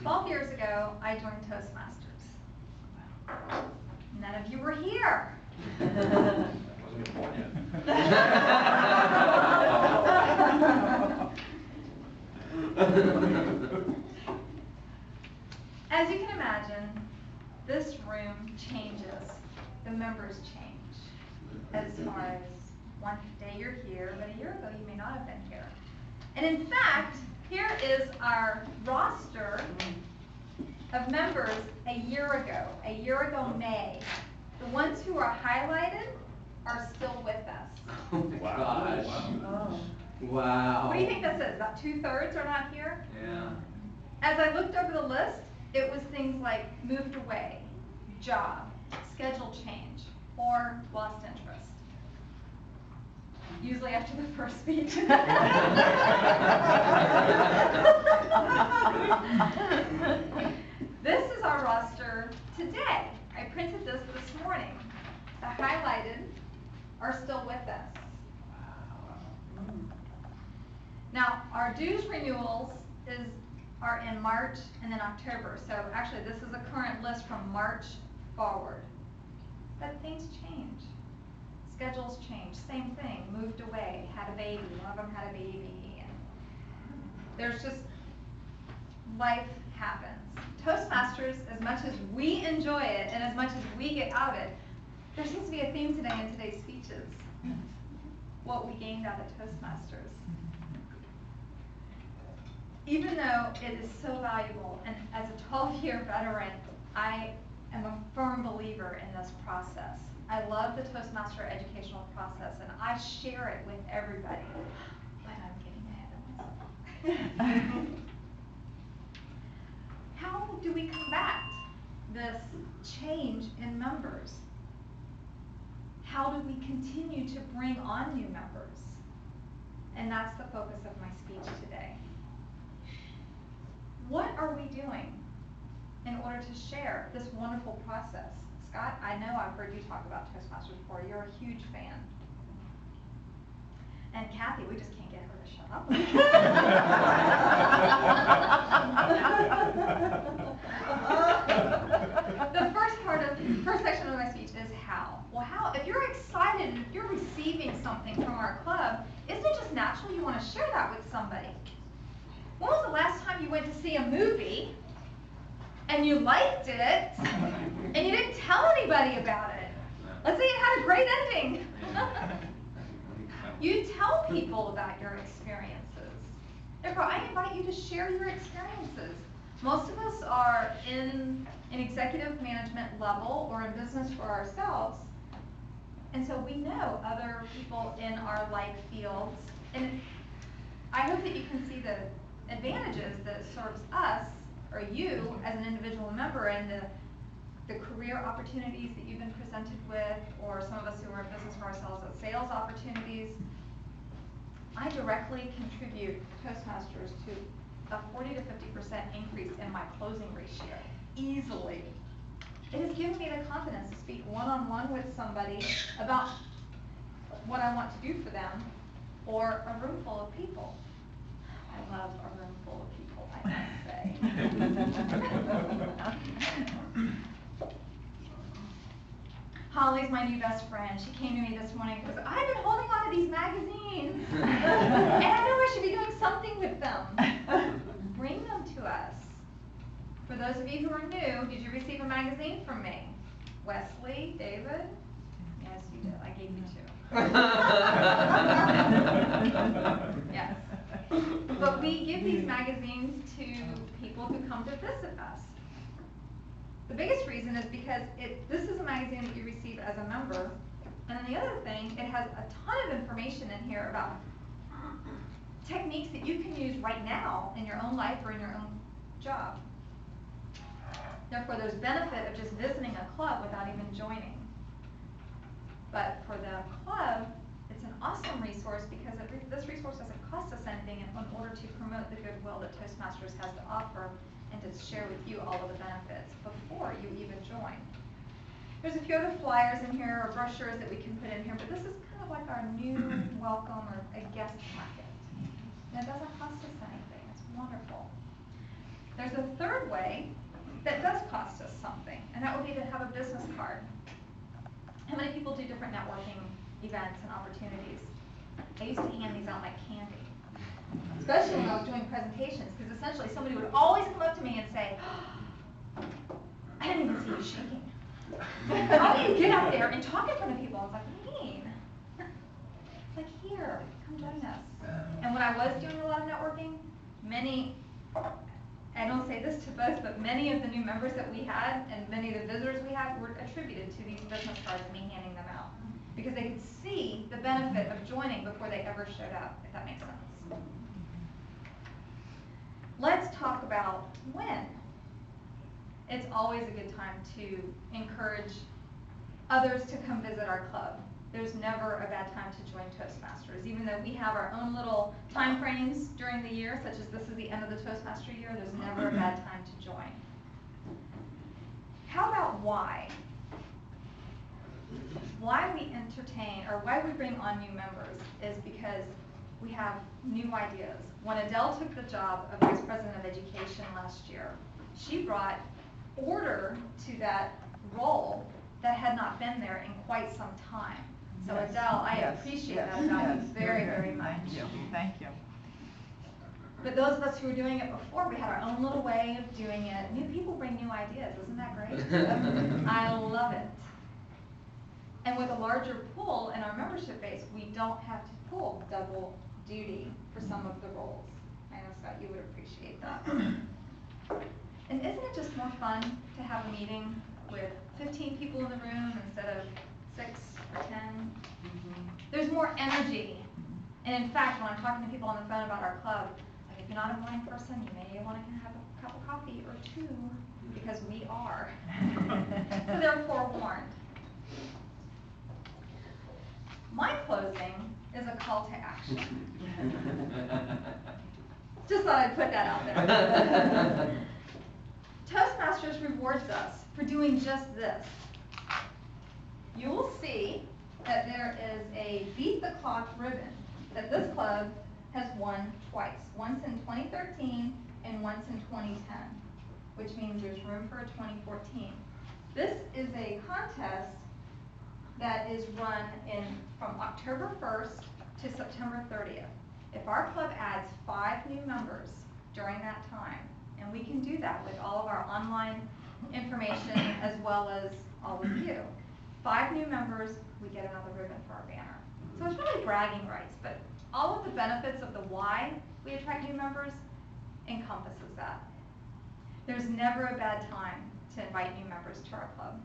12 years ago, I joined Toastmasters. None of you were here. Wasn't born yet. As you can imagine, this room changes. The members change. As far as one day you're here, but a year ago you may not have been here. And in fact, here is our roster of members a year ago May. The ones who are highlighted are still with us. Oh my gosh. Oh. Wow. What do you think this is? About 2/3 are not here? Yeah. As I looked over the list, it was things like moved away, job, schedule change, or lost interest. Usually after the first speech. This is our roster today. I printed this morning. The highlighted are still with us. Now, our dues renewals are in March and then October. So actually, this is a current list from March forward. But things change. Schedules change. Same thing. Moved away. Had a baby. One of them had a baby. And there's just life happens. Toastmasters, as much as we enjoy it and as much as we get out of it, there seems to be a theme today in today's speeches. What we gained out of Toastmasters. Even though it is so valuable, and as a 12-year veteran, I am a firm believer in this process. I love the Toastmaster educational process, and I share it with everybody. But I'm getting ahead of myself. How do we combat this change in members? How do we continue to bring on new members? And that's the focus of my speech today. What are we doing in order to share this wonderful process? Scott, I know I've heard you talk about Toastmasters before. You're a huge fan. And Kathy, we just can't get her to shut up. The first section of my speech is how. Well, how? If you're excited, if you're receiving something from our club, isn't it just natural you want to share that with somebody? When was the last time you went to see a movie and you liked it and you didn't tell anybody about it? Let's say it had a great ending. You tell people about your experiences. Therefore, I invite you to share your experiences. Most of us are in an executive management level or in business for ourselves, and so we know other people in our like fields. And I hope that you can see the advantages that it serves us or you as an individual member and the career opportunities that you've been presented with, or some of us who are in business for ourselves as sales opportunities. I directly contribute Toastmasters to a 40 to 50% increase in my closing ratio, easily. It has given me the confidence to speak one-on-one with somebody about what I want to do for them, or a room full of people. I love a room full of people, I must say. Holly's my new best friend. She came to me this morning and goes, I've been holding on to these magazines, and I know I should be doing something with them. Bring them to us. For those of you who are new, did you receive a magazine from me? Wesley, David? Yes, you did. I gave you 2. Yes. But we give these magazines to people who come to visit us. The biggest reason is because this is a magazine that you receive as a member, and then the other thing, it has a ton of information in here about techniques that you can use right now in your own life or in your own job. Therefore, there's benefit of just visiting a club without even joining. But for the club, it's an awesome resource because this resource doesn't cost us anything in order to promote the goodwill that Toastmasters has to offer and to share with you all of the benefits before you even join. There's a few other flyers in here or brochures that we can put in here, but this is kind of like our new welcome or a guest packet. And it doesn't cost us anything. It's wonderful. There's a third third way that does cost us something, and that would be to have a business card. How many people do different networking events and opportunities? I used to hand these out like candy, especially when I was doing presentations, because essentially somebody would always come up to me and say, oh, I didn't even see you shaking. How do you get out there and talk in front of people? I was like, what do you mean? It's like, here, come join us. And when I was doing a lot of networking, I don't say this to boast, but many of the new members that we had and many of the visitors we had were attributed to these business cards and me handing them out. Because they could see the benefit of joining before they ever showed up, if that makes sense. Let's talk about when. It's always a good time to encourage others to come visit our club. There's never a bad time to join Toastmasters. Even though we have our own little time frames during the year, such as this is the end of the Toastmaster year, there's never a bad time to join. How about why? Why we entertain, or why we bring on new members is because we have new ideas. When Adele took the job of Vice President of Education last year, she brought order to that role that had not been there in quite some time. So Yes, Adele, I yes, appreciate yes, that about you yes, very, good. very much. Thank you, thank you. But those of us who were doing it before, we had our own little way of doing it. New people bring new ideas, isn't that great? I love it. And with a larger pool in our membership base, we don't have to pull double duty for some of the roles. I know, Scott, you would appreciate that. And isn't it just more fun to have a meeting with 15 people in the room instead of 6 or 10? There's more energy. And in fact, when I'm talking to people on the phone about our club, like if you're not a morning person, you may want to have a cup of coffee or 2, because we are. So they're forewarned. My closing is a call to action. Just thought I'd put that out there. Toastmasters rewards us for doing just this. You will see that there is a Beat the Clock ribbon that this club has won twice. Once in 2013 and once in 2010, which means there's room for a 2014. This is a contest that is run from October 1st to September 30th. If our club adds 5 new members during that time, and we can do that with all of our online information as well as all of you. 5 new members, we get another ribbon for our banner. So it's really bragging rights, but all of the benefits of the why we attract new members encompasses that. There's never a bad time to invite new members to our club.